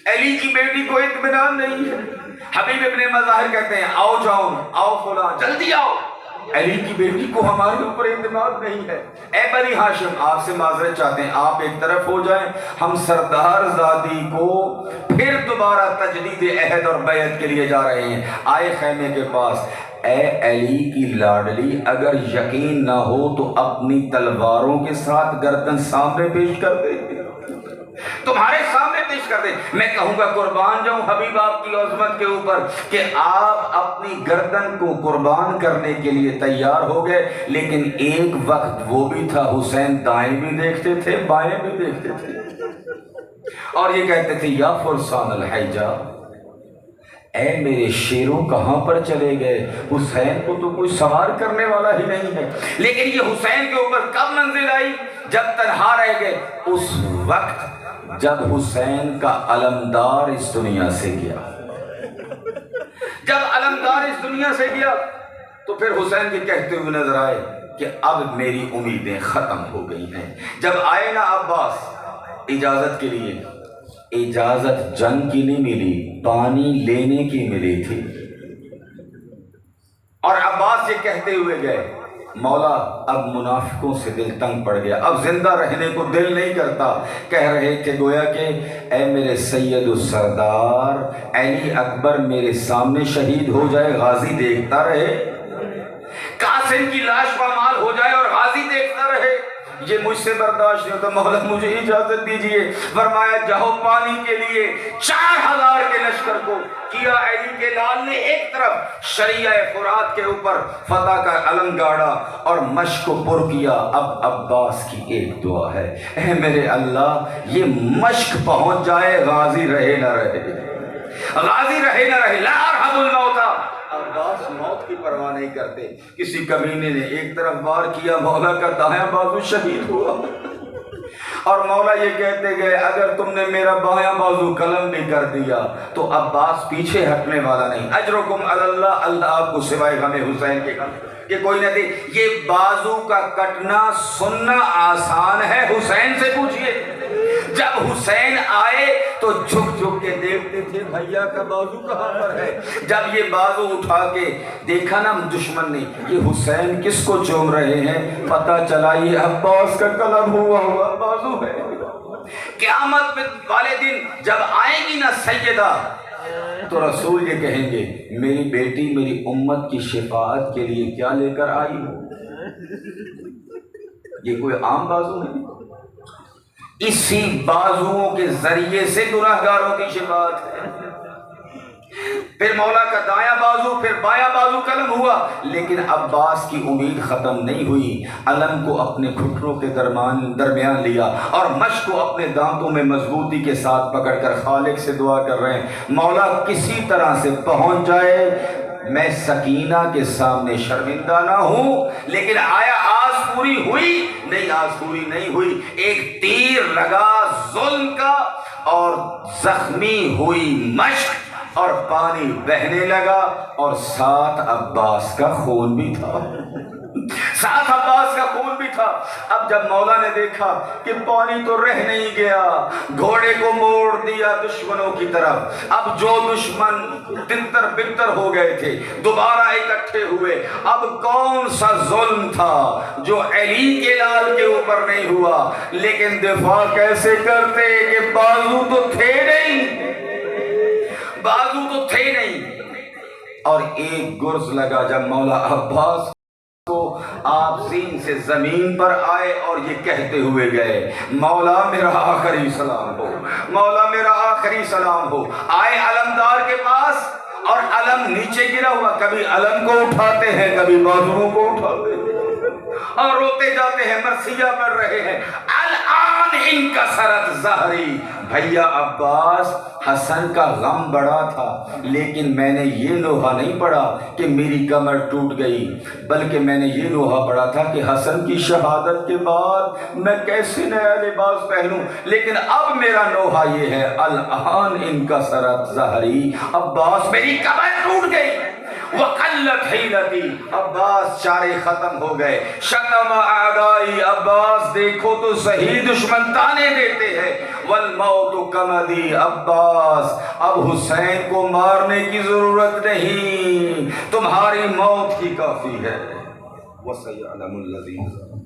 علی کی بیٹی کو اطمینان نہیں ہے۔ حبیب ابن مظاہر کہتے ہیں آؤ جاؤ، آؤ فلاں، جلدی آؤ، علی کی بیٹی کو ہمارے اوپر اعتماد نہیں ہے۔ اے بنی ہاشم، آپ سے معذرت چاہتے ہیں، آپ ایک طرف ہو جائیں، ہم سردار زادی کو پھر دوبارہ تجدید عہد اور بیعت کے لیے جا رہے ہیں۔ آئے خیمے کے پاس، اے علی کی لاڈلی، اگر یقین نہ ہو تو اپنی تلواروں کے ساتھ گردن سامنے پیش کر دے، تمہارے سامنے پیش کر دیں۔ میں کہوں گا قربان جاؤں حبیب آپ کی عظمت کے اوپر کہ آپ اپنی گردن کو قربان کرنے کے لیے تیار ہو گئے، لیکن ایک وقت وہ بھی تھا حسین دائیں بھی دیکھتے تھے بائیں بھی دیکھتے تھے، اور یہ کہتے تھے یا فرسان الحجاب، اے میرے شیروں کہاں پر چلے گئے؟ حسین کو تو کوئی سوار کرنے والا ہی نہیں ہے۔ لیکن یہ حسین کے اوپر کب منزل آئی؟ جب تنہا رہ گئے، اس وقت جب حسین کا علمدار اس دنیا سے گیا۔ جب علمدار اس دنیا سے گیا تو پھر حسین کے کہتے ہوئے نظر آئے کہ اب میری امیدیں ختم ہو گئی ہیں۔ جب آئے نا عباس اجازت کے لیے، اجازت جنگ کی نہیں ملی، پانی لینے کی ملی تھی، اور عباس یہ کہتے ہوئے گئے مولا اب منافقوں سے دل تنگ پڑ گیا، اب زندہ رہنے کو دل نہیں کرتا۔ کہہ رہے تھے گویا کہ اے میرے سید السردار، علی اکبر میرے سامنے شہید ہو جائے، غازی دیکھتا رہے، قاسم کی لاش پامال ہو جائے اور غازی دیکھتا رہے، یہ مجھ سے برداشت نہیں ہوتا، مولا مجھے اجازت دیجئے۔ فرمایا جاؤ پانی کے لیے 4000 کے لشکر کو کیا علی کے لال نے ایک طرف شریعہ فرات کے اوپر فتح کا علم گاڑا اور مشق کو پر کیا۔ اب عباس کی ایک دعا ہے، اے میرے اللہ یہ مشق پہنچ جائے، غازی رہے نہ رہے، غازی رہے نہ رہے، لا ارحم الموتى۔ عباس موت کی پرواہ نہیں کرتے۔ کسی کمینے نے ایک طرف وار کیا، مولا کا دایاں بازو شہید ہوا، اور مولا یہ کہتے گئے اگر تم نے میرا بایاں بازو قلم بھی کر دیا تو عباس پیچھے ہٹنے والا نہیں۔ اجرکم علی اللہ، اللہ آپ کو سوائے غم حسین کے غم کہ کوئی نہ دے۔ یہ بازو کا کٹنا سننا آسان ہے، حسین سے پوچھئے، جب حسین آئے تو جھک جھک کے دیکھتے تھے بھیا کا بازو کہاں پر ہے۔ جب یہ بازو اٹھا کے دیکھا نا دشمن نے یہ حسین کس کو چوم رہے ہیں، پتہ چلا یہ عباس کا قلم ہوا بازو ہے۔ قیامت والے دن جب آئے گی نا سیدہ تو رسول یہ کہیں گے میری بیٹی میری امت کی شفاعت کے لیے کیا لے کر آئی ہو؟ یہ کوئی عام بازو نہیں، اسی بازوؤں کے ذریعے سے گناہگاروں کی شفاعت ہے۔ پھر مولا کا دایاں بازو پھر بایاں بازو قلم ہوا، لیکن عباس کی امید ختم نہیں ہوئی۔ علم کو اپنے گھٹنوں کے درمیان لیا اور مشق کو اپنے دانتوں میں مضبوطی کے ساتھ پکڑ کر خالق سے دعا کر رہے ہیں مولا کسی طرح سے پہنچ جائے، میں سکینہ کے سامنے شرمندہ نہ ہوں۔ لیکن آیا آس پوری ہوئی؟ نہیں، آس پوری نہیں ہوئی۔ ایک تیر لگا ظلم کا اور زخمی ہوئی مشق اور پانی بہنے لگا، اور ساتھ عباس کا خون بھی تھا، ساتھ عباس کا خون بھی تھا۔ اب جب مولا نے دیکھا کہ پانی تو رہ نہیں گیا، گھوڑے کو موڑ دیا دشمنوں کی طرف۔ اب جو دشمن تنتر بنتر ہو گئے تھے دوبارہ اکٹھے ہوئے۔ اب کون سا ظلم تھا جو علی کے لال کے اوپر نہیں ہوا؟ لیکن دفاع کیسے کرتے کہ بازو تو تھے نہیں، بازو تو تھے نہیں۔ اور ایک گرز لگا جب مولا عباس کو آپ زین سے زمین پر آئے اور یہ کہتے ہوئے گئے مولا میرا آخری سلام ہو، مولا میرا آخری سلام ہو۔ آئے علمدار کے پاس اور علم نیچے گرا ہوا، کبھی علم کو اٹھاتے ہیں کبھی بازوؤں کو اٹھاتے ہیں۔ اور روتے جاتے ہیں، مرثیہ پڑھ رہے ہیں، الان انکسرت ظہری۔ بھیا عباس، حسن کا غم بڑا تھا، لیکن میں نے یہ لوہا نہیں پڑھا کہ میری کمر ٹوٹ گئی، بلکہ میں نے یہ لوہا پڑھا تھا کہ حسن کی شہادت کے بعد میں کیسے نیا لباس پہنوں۔ لیکن اب میرا لوہا یہ ہے، الان انکسرت ظہری، عباس میری کمر ٹوٹ گئی، وقلت حیلتی، عباس چارے ختم ہو گئے، شتم اعدائی، عباس دیکھو تو صحیح دشمن تانے دیتے ہیں، والموت کمدی، عباس اب حسین کو مارنے کی ضرورت نہیں، تمہاری موت ہی کافی ہے۔ وَسَيَعْلَمُ الَّذِينَ ظَلَمُوا۔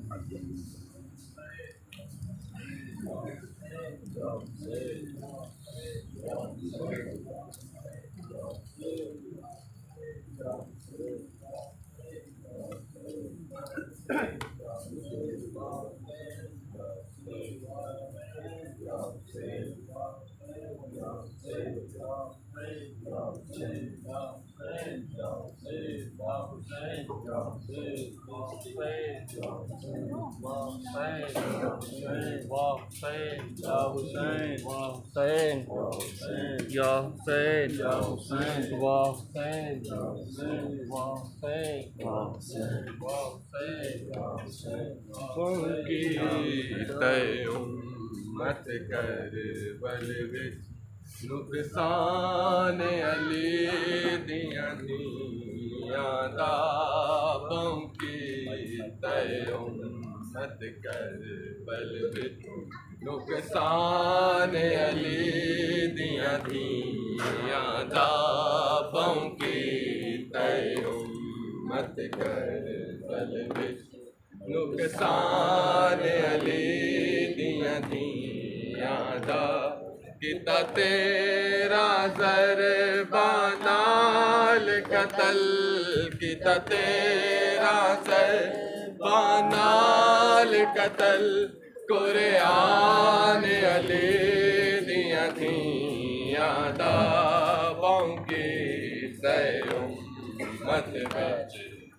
امت کربل وچ نقصان علی دیاں دیاں دا پونکی تے امت کربل وچ نقصان علی دیاں دیاں دا پونکی تے امت کربل وچ نقصان علی دیاں دیاں دا کتا تیرا ضربان نال قتل، کتا تیرا ضربان نال قتل، قرآن علی دیاں دیاں دا پونکی تے امت وچ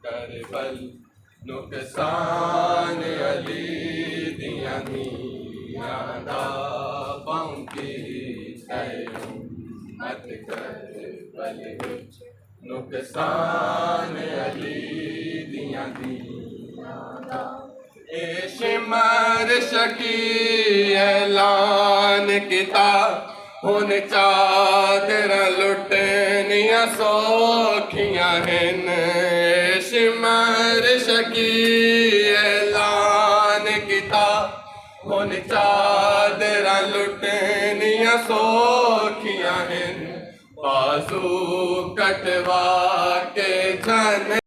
کربل، نقصان علی دیاں دیاں دا پونکی تے امت کربل وچ نقصان علی دیاں دیاں دا۔ اے شمر شکی اعلان کیتا، ہن چادراں لٹنیاں سوکھیاں ہن، شمر شکی اعلان کیتا، ہن چادراں لٹنیاں سوکھیاں ہن، بازو کٹوا کے جن